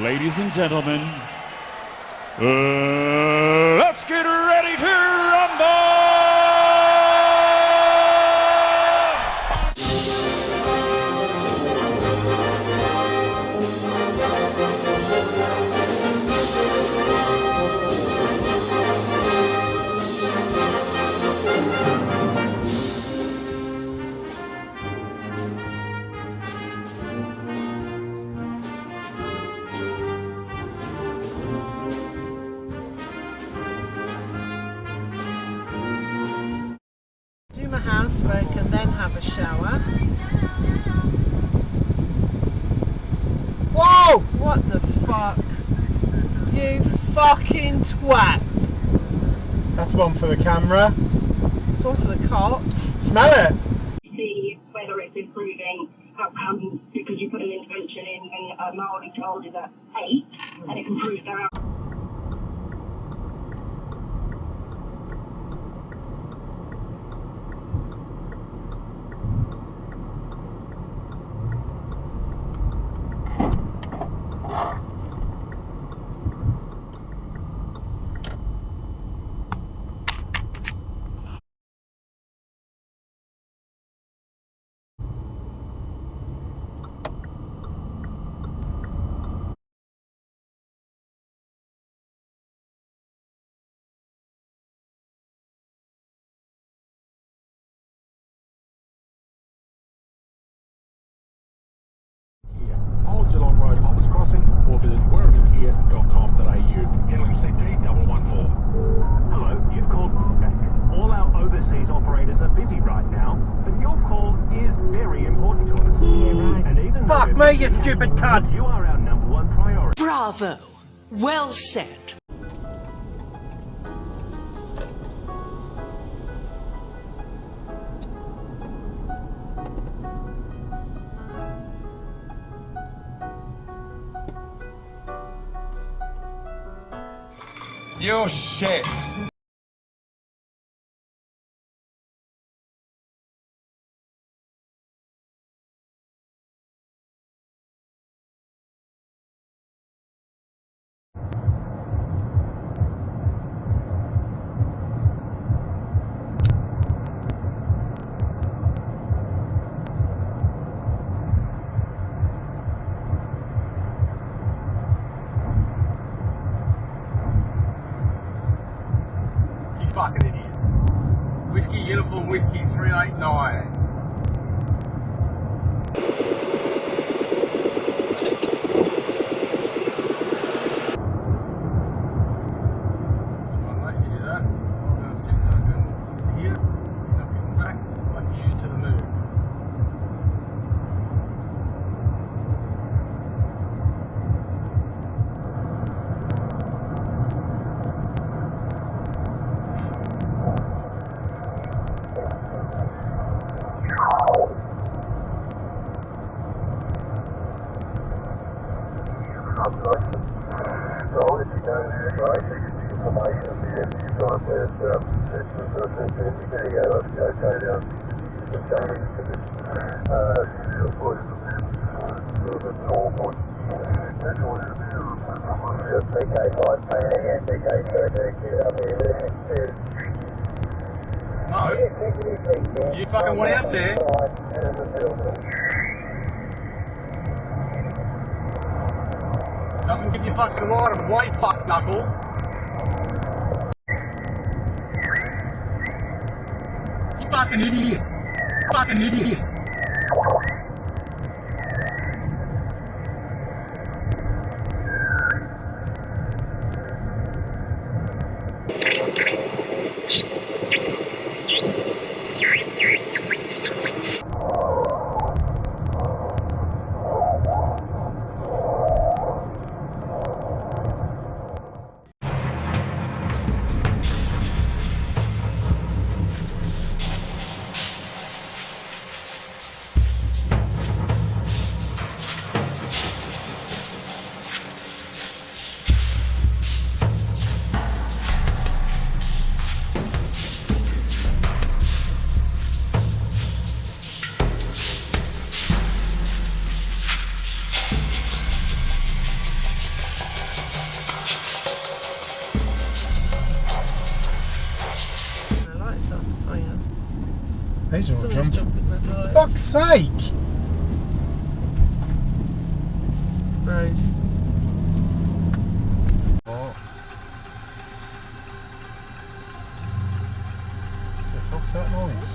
Ladies and gentlemen, let's get ready to rumble! Do my housework and then have a shower. Whoa! What the fuck? You fucking twat! That's one for the camera. It's one for the cops. Smell it! See whether it's improving outcomes because you put an intervention in when a mildly child is at 8 and it improves their outcomes. Old Geelong Road, Hoppers Crossing, or visit whereverhere.com.au. LMCT 114. Hello, you've called back. All our overseas operators are busy right now, but your call is very important to us. And even Fuck me, you stupid cunt! You are our number one priority. Bravo! Well said. You're shit. You fucking idiots. Whiskey Uniform Whiskey 389. I'll let you do that. I'll go and sit down here. I'll get back like you to the moon. No. You fucking went out there. Doesn't give you fucking right of way, fuck knuckle. You fucking idiot. Fucking idiot. These are all Someone's jumped. jumping red lights. Fuck's sake! Rose. What? The fuck's that noise?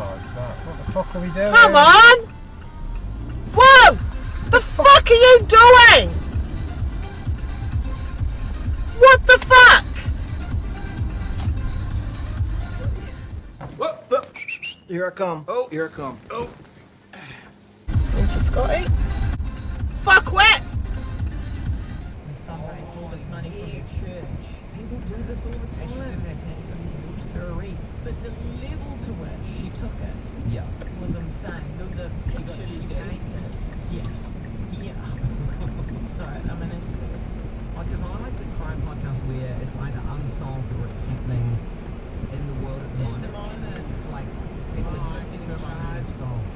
Oh, it's that. What the fuck are we doing? Come on! Whoa! The fuck are you doing? What the fuck? Whoa, whoa. Here I come. Oh, here I come. Oh. In for Scotty. Fuck wet! Fundraised all this money from the church. People do this all the time. Sorry, but the level to which she took it was insane. The picture she painted. Yeah. So, I mean, it's good. Because I like the crime podcast where it's either unsolved or it's happening in the world at the moment. It's like people are just getting charged. Solved.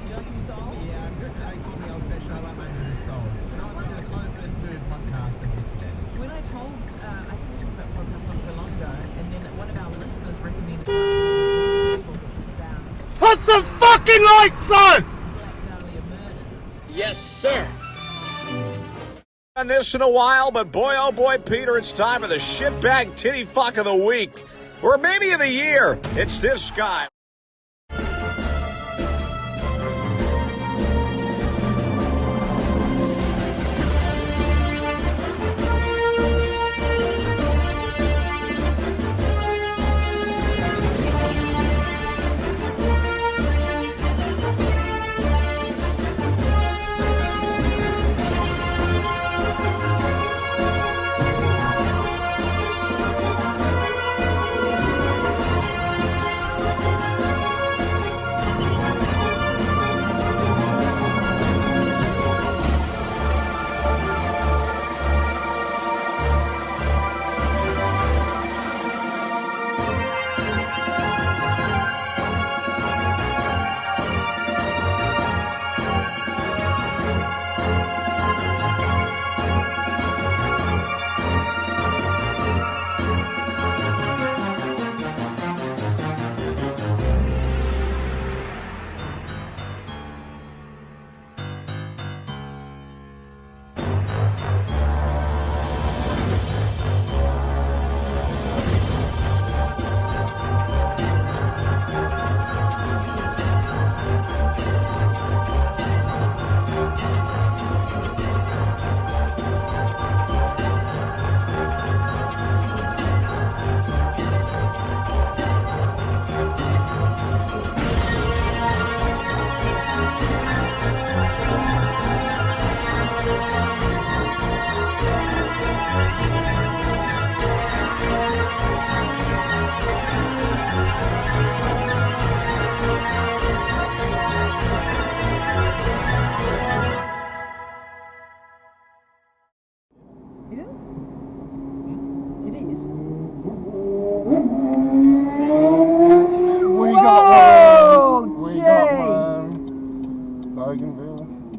You like it solved? Yeah, they call me old fashioned. I like my murders solved. Not just open to podcast investigators. When I told, I think we talked about podcasts not so long ago, and then one of our listeners recommended which was about Put some fucking lights on! Black Dahlia murders. Yes, sir. Done this in a while, but boy, oh boy, Peter, it's time for the shitbag titty fuck of the week. Or maybe of the year. It's this guy.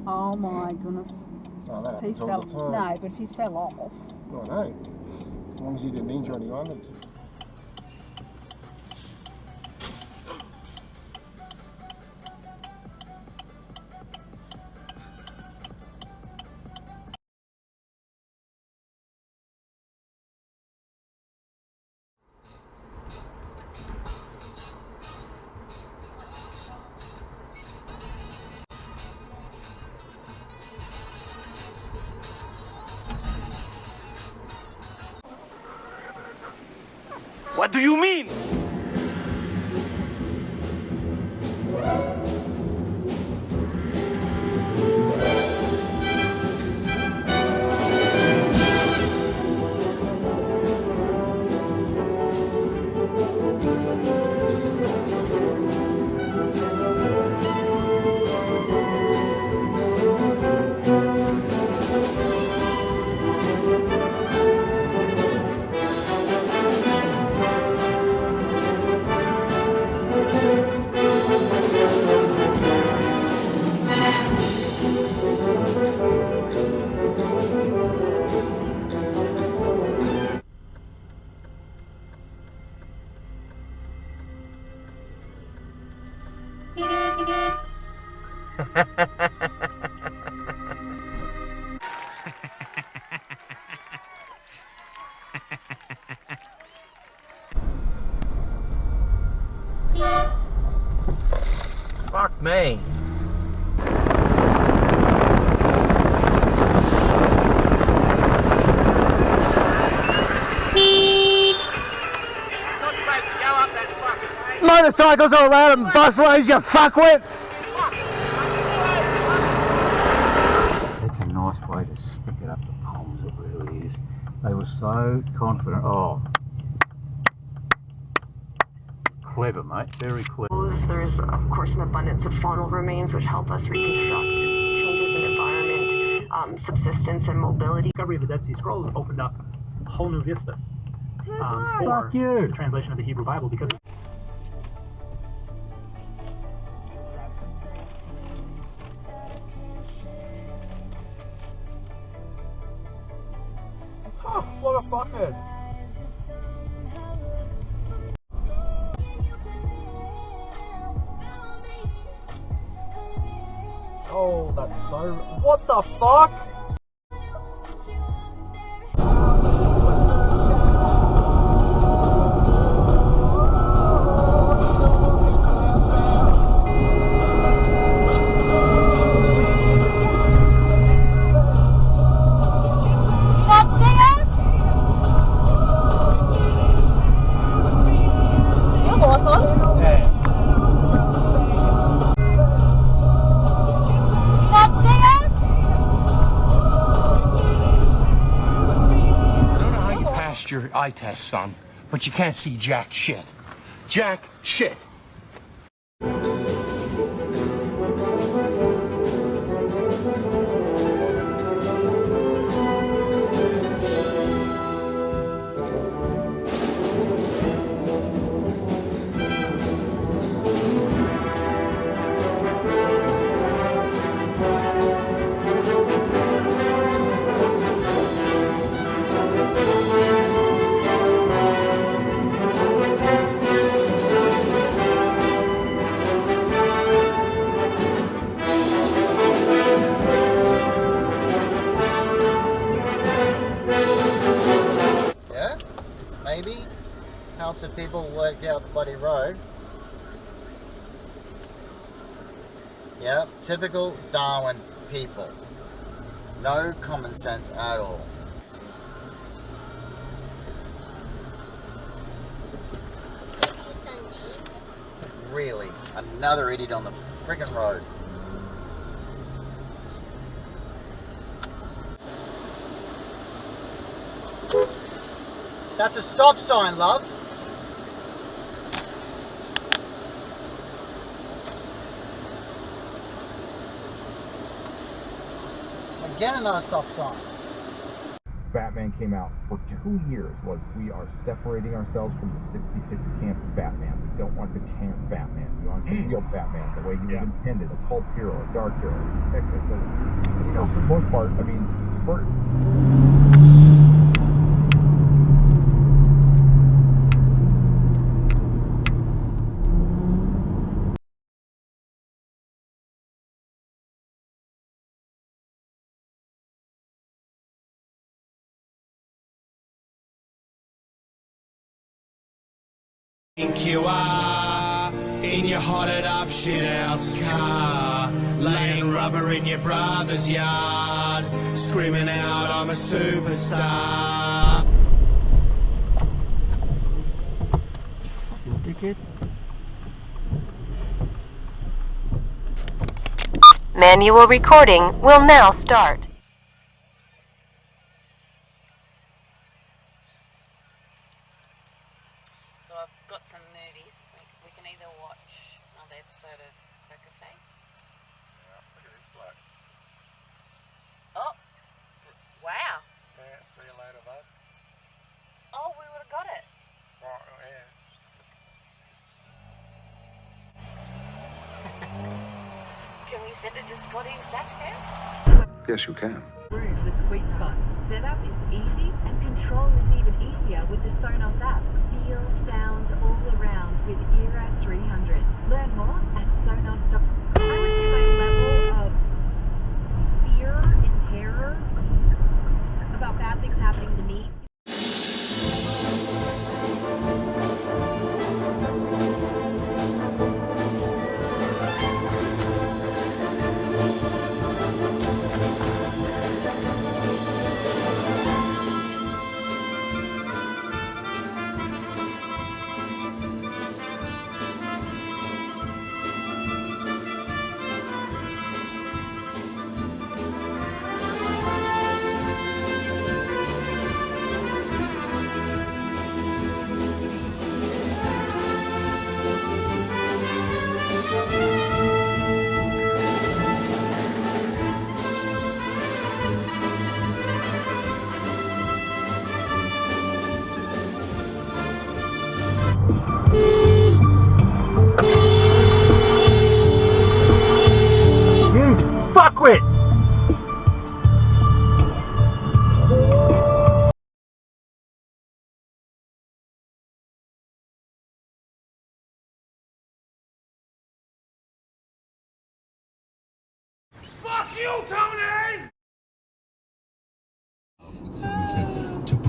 Oh my goodness. Oh, that He happens all fell. the time. No, but he fell off. I know. As long as he didn't injure any islands. What do you mean? me. Motorcycles all around and bus lanes, you fuckwit! It's a nice way to stick it up the palms, it really is. They were so confident. Oh. Clever, mate. Very clever. There's, of course, an abundance of faunal remains which help us reconstruct changes in environment, subsistence, and mobility. Discovery of the Dead Sea Scrolls opened up whole new vistas for Fuck you. the translation of the Hebrew Bible because Oh, what a fuckhead. Oh, that's so... What the fuck? Your eye test, son, but you can't see jack shit. Jack shit. Maybe helps if people work out the bloody road. Yep, typical Darwin people. No common sense at all. Really, another idiot on the friggin' road. That's a stop sign, love. Again, another stop sign. Batman came out for 2 years was we are separating ourselves from the 66 camp Batman. We don't want the camp Batman. We want the real Batman, the way he was intended, a pulp hero, a dark hero, a detective. But, you know, for the most part, I mean, Think you are in your hotted up shithouse car, laying rubber in your brother's yard, screaming out, I'm a superstar. Fucking dickhead. Manual recording will now start. So I've got some movies. We can either watch another episode of Poker Face. Yeah, look at this bloke. Oh, wow. Yeah, see you later, bud. Oh, we would have got it. Right, yeah. Can we send it to Scotty's dash cam? Yes, you can. The sweet spot. Setup is easy and control is even easier with the Sonos app. Feel sound all around with Era 300. Learn more at Sonos.com. I would say my level of fear and terror about bad things happening to me.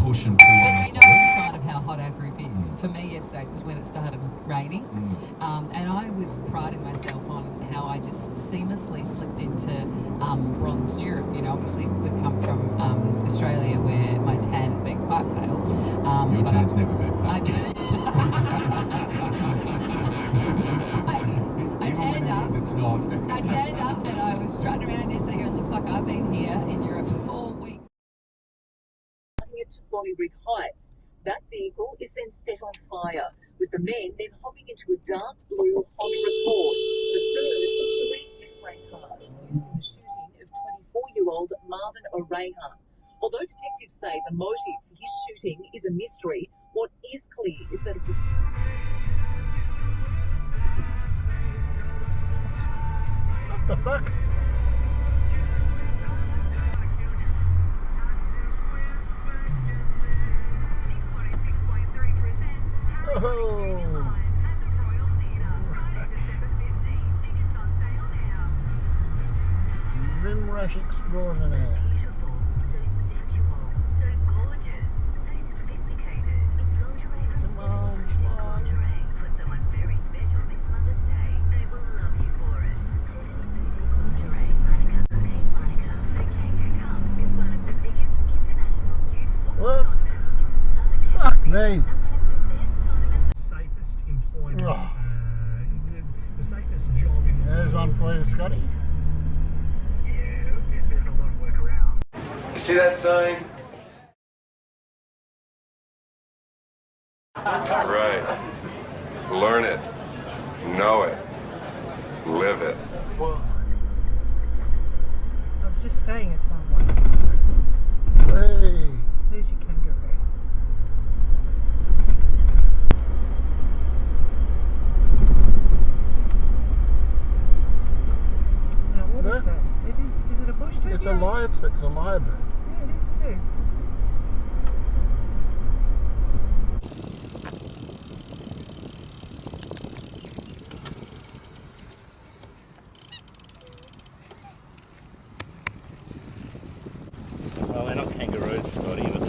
push and pull on But that you know the sign of how hot our group is. For me yesterday was when it started raining. And I was priding myself on how I just seamlessly slipped into bronzed Europe. You know, obviously we've come from Australia where my tan has been quite pale. Your tan's never been pale. I tanned up. It's not. I tanned up and I was strutting around yesterday going, looks like I've been here in Europe for 4 weeks. To Bonnie Heights. That vehicle is then set on fire, with the men then hopping into a dark blue Honda Accord, the third of 3 getaway cars used in the shooting of 24-year-old Marvin Oreha. Although detectives say the motive for his shooting is a mystery, what is clear is that it was... What the fuck? Oh. Rimrush extraordinaire. Come on, come on. What? Fuck me. Safest employment, Oh. The safest job in the There's one for you, Scotty. there's a lot of work around. You see that sign? Right. Learn it. Know it. Live it. Well, I was just saying it's not one. Hey. There's your kangaroo. Now what is that? Is it a bush turkey? It's a lyre bird. Yeah, it is too. Well, they're not kangaroos, Scotty, but